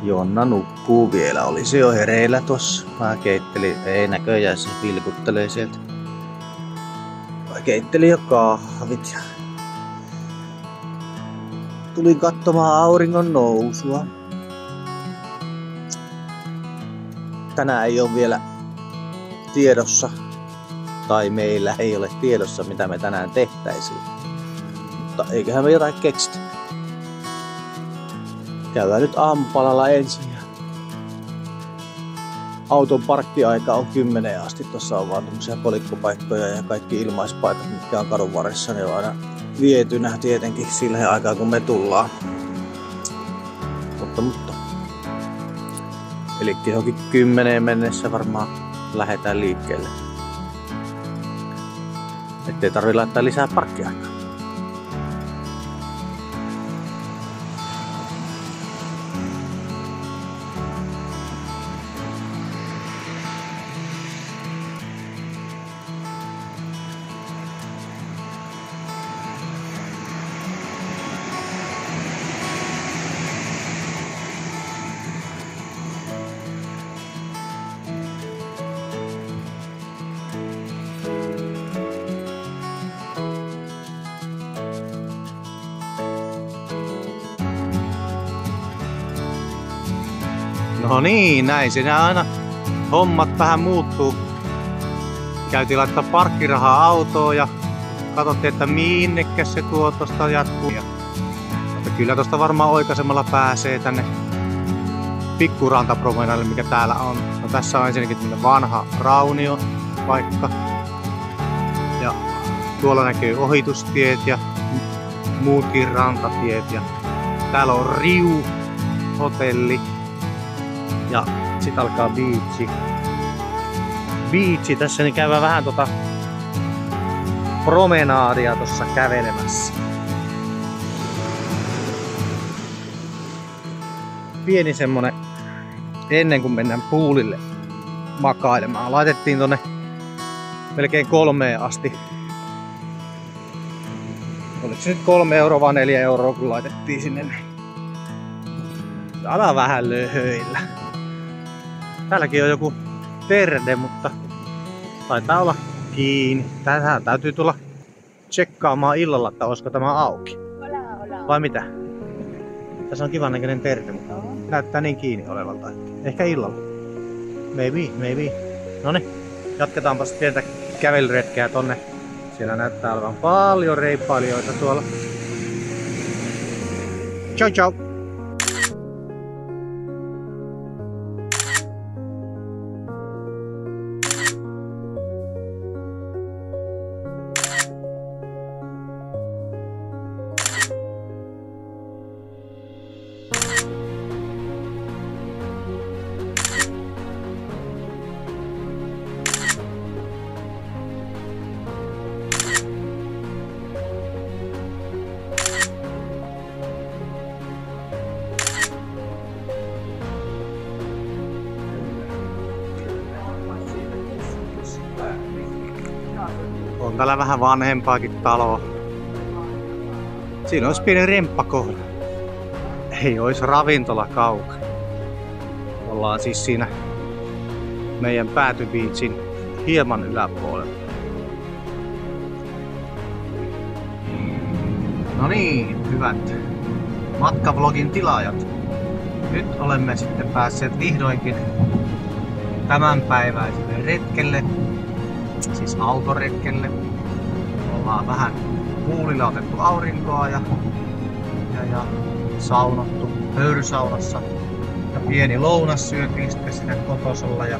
Jonna nukkuu vielä. Oli se jo hereillä tossa. Mä keittelin. Ei näköjään, se vilkuttelee sieltä. Mä keittelin jo kahvit. Tulin katsomaan auringon nousua. Tänään ei ole vielä tiedossa. Tai meillä ei ole tiedossa, mitä me tänään tehtäisiin. Mutta eiköhän me jotain keksitä. Käydään nyt aamupalalla ensin. Auton parkkiaika on 10 asti. Tuossa on vaan tämmöisiä kolikkopaikkoja ja kaikki ilmaispaikat, mitkä on kadun varressa, ne on aina vietynä tietenkin sillä aikaa, kun me tullaan. Mutta. Eli johonkin 10 mennessä varmaan lähdetään liikkeelle. Ettei tarvitse laittaa lisää parkkiaikaa. No niin, näin siinä aina hommat vähän muuttuu. Käytiin laittaa parkkirahaa autoon ja katsottiin, että minnekä se tuotosta jatkuu. Mutta kyllä tosta varmaan oikaisemalla pääsee tänne pikkurantapromenadille, mikä täällä on. No tässä on ensinnäkin tämmönen vanha rauniopaikka. Ja tuolla näkyy ohitustiet ja muutkin rantatiet. Ja täällä on Riu hotelli. Ja sit alkaa biitsi. Biitsi tässä, niin käydään vähän promenaadia tossa kävelemässä. Pieni semmonen ennen kuin mennään poolille makailemaan. Laitettiin tonne melkein 3 asti. Oliko se nyt 3 € vai 4 € kun laitettiin sinne? Täällä vähän löhöillä. Täälläkin on joku terde, mutta taitaa olla kiinni. Tähän täytyy tulla tsekkaamaan illalla, että olisiko tämä auki. Vai mitä? Tässä on kivan näköinen terde, mutta näyttää niin kiinni olevalta. Ehkä illalla. Maybe. Noniin, jatketaanpas pientä kävelyretkeä tonne. Siellä näyttää olevan paljon reippailijoita tuolla. Ciao! On täällä vähän vanhempaakin taloa. Siinä olisi pieni remppakohde. Ei olisi ravintola kaukana. Ollaan siis siinä meidän päätybiitsin hieman yläpuolella. No niin, hyvät matkavlogin tilaajat. Nyt olemme sitten päässeet vihdoinkin tämänpäiväiselle retkelle. Siis autoretkelle. Ollaan vähän poolilla otettu aurinkoa ja saunottu höyrysaunassa. Ja pieni lounas syötiin sitten siinä kotosalla. Ja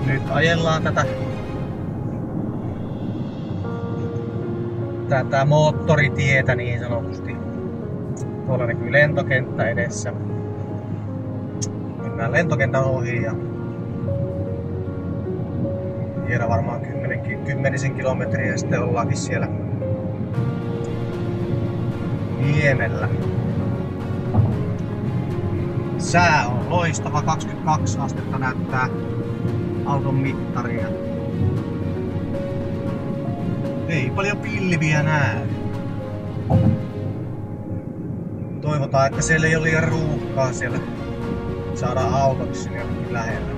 nyt ajellaan tätä moottoritietä niin sanotusti. Tuolla näkyy lentokenttä edessä. Mennään lentokentän ohi ja vielä varmaan 10 kilometriä ja sitten ollaankin siellä Niemellä. Sää on loistava, 22 astetta näyttää auton mittaria. Ei paljon pilviä näy. Toivotaan, että siellä ei ole liian ruuhkaa siellä saadaan autoksi sinne jonnekin lähelle.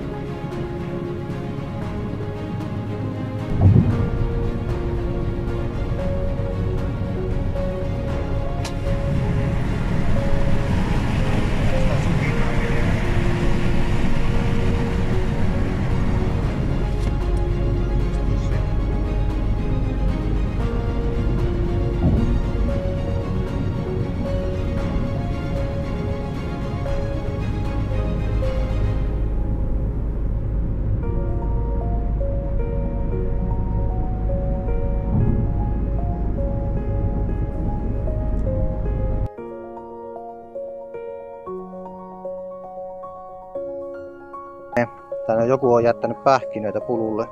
Tänne joku on jättänyt pähkinöitä pululle.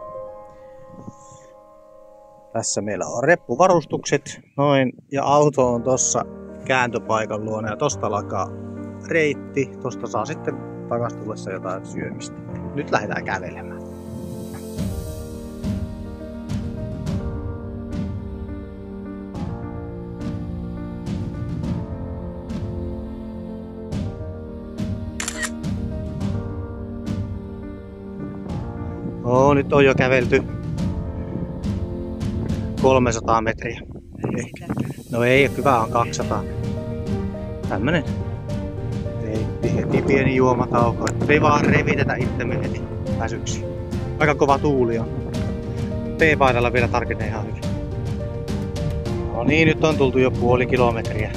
Tässä meillä on reppuvarustukset, noin, ja auto on tossa kääntöpaikan luona ja tosta alkaa reitti. Tosta saa sitten takas tullessa jotain syömistä. Nyt lähdetään kävelemään. Nyt on jo kävelty 300 metriä. No ei, hyvä on 200. Tämmönen heti pieni juomatauko. Ei vaan revitetä itsemme heti väsyksi. Aika kova tuuli on. T-paidalla vielä tarkenee ihan hyvin. No niin, nyt on tultu jo puoli kilometriä.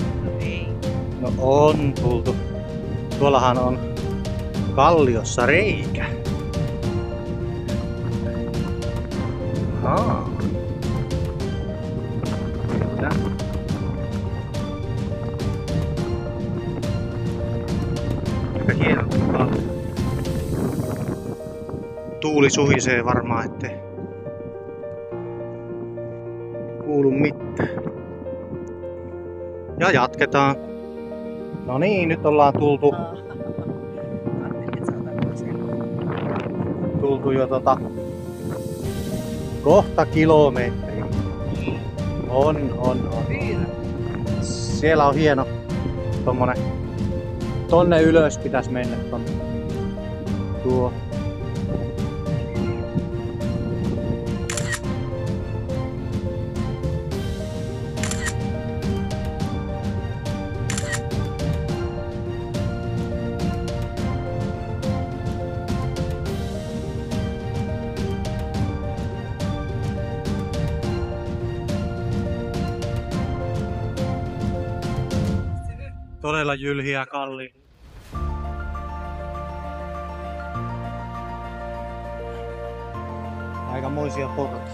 No on tultu. Tuollahan on kalliossa reikä. Aika hieno tuolla. Tuuli suhisee varmaan, ettei kuulu mitään. Ja jatketaan. No niin, nyt ollaan tultu jo kohta kilometri. On. Siellä on hieno tommonen. Tonne ylös pitäis mennä tonne. Tuo. Todella jylhiä kalli. Aikamoisia portaita.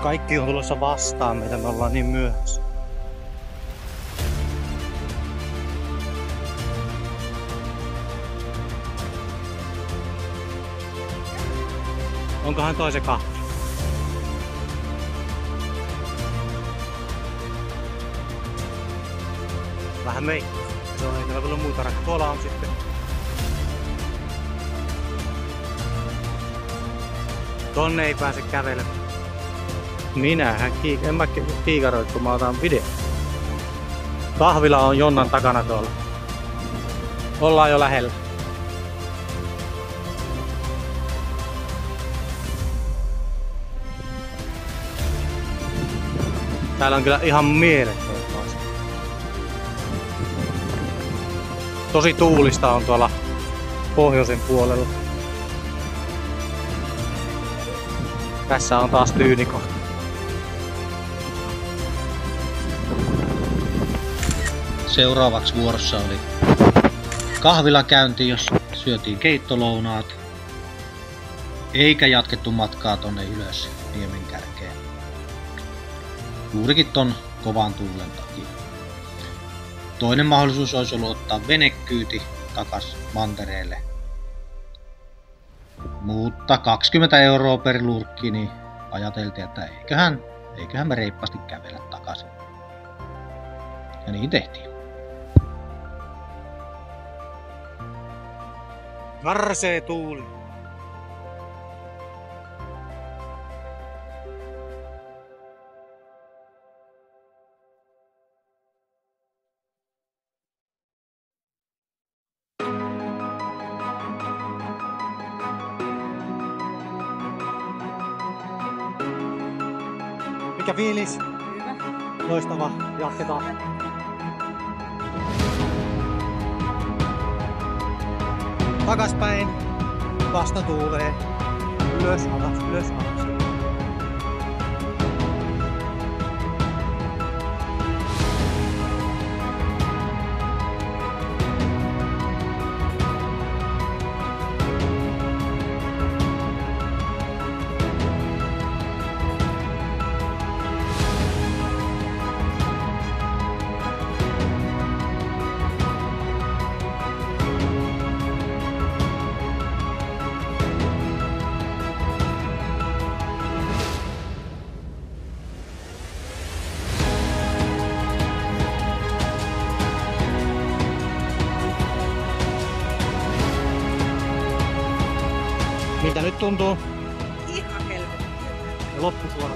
Kaikki on tulossa vastaan meitä, me ollaan niin myöhässä. Onkohan toisen kahvi? Vähän mei. Se on, ei täällä vielä muuta rakkaa. Tuolla on sitten. Tonne ei pääse kävelemään. Minähän en mä kiikaroit, kun mä otan video. Kahvila on Jonnan takana tuolla. Ollaan jo lähellä. Täällä on kyllä ihan mielettömän. Tosi tuulista on tuolla pohjoisen puolella. Tässä on taas tyynikohta. Seuraavaksi vuorossa oli kahvilakäynti, jossa syötiin keittolounaat. Eikä jatkettu matkaa tonne ylös niemen kärkeen. Juurikin ton kovan tuulen takia. Toinen mahdollisuus olisi ollut ottaa venekyyti takas mantereelle. Mutta 20 € per lurkki, niin ajateltiin, että eiköhän me reippaasti kävellä takaisin. Ja niin tehtiin. Karsee tuuli. Mikä fiilis? Hyvä. Loistava. Jatketaan. Takaspäin. Vasta tuulee. Ylös, alas, ylös, alas. Miltä nyt tuntuu? Ihan helvetti. Ja loppusuora.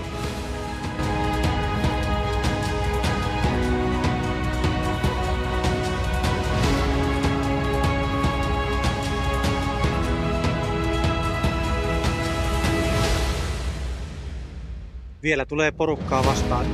Vielä tulee porukkaa vastaan.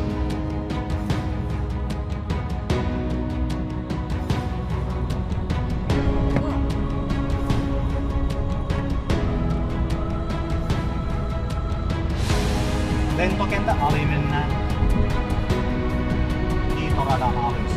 Lentokentän ali mennään. Kiitoradan alis.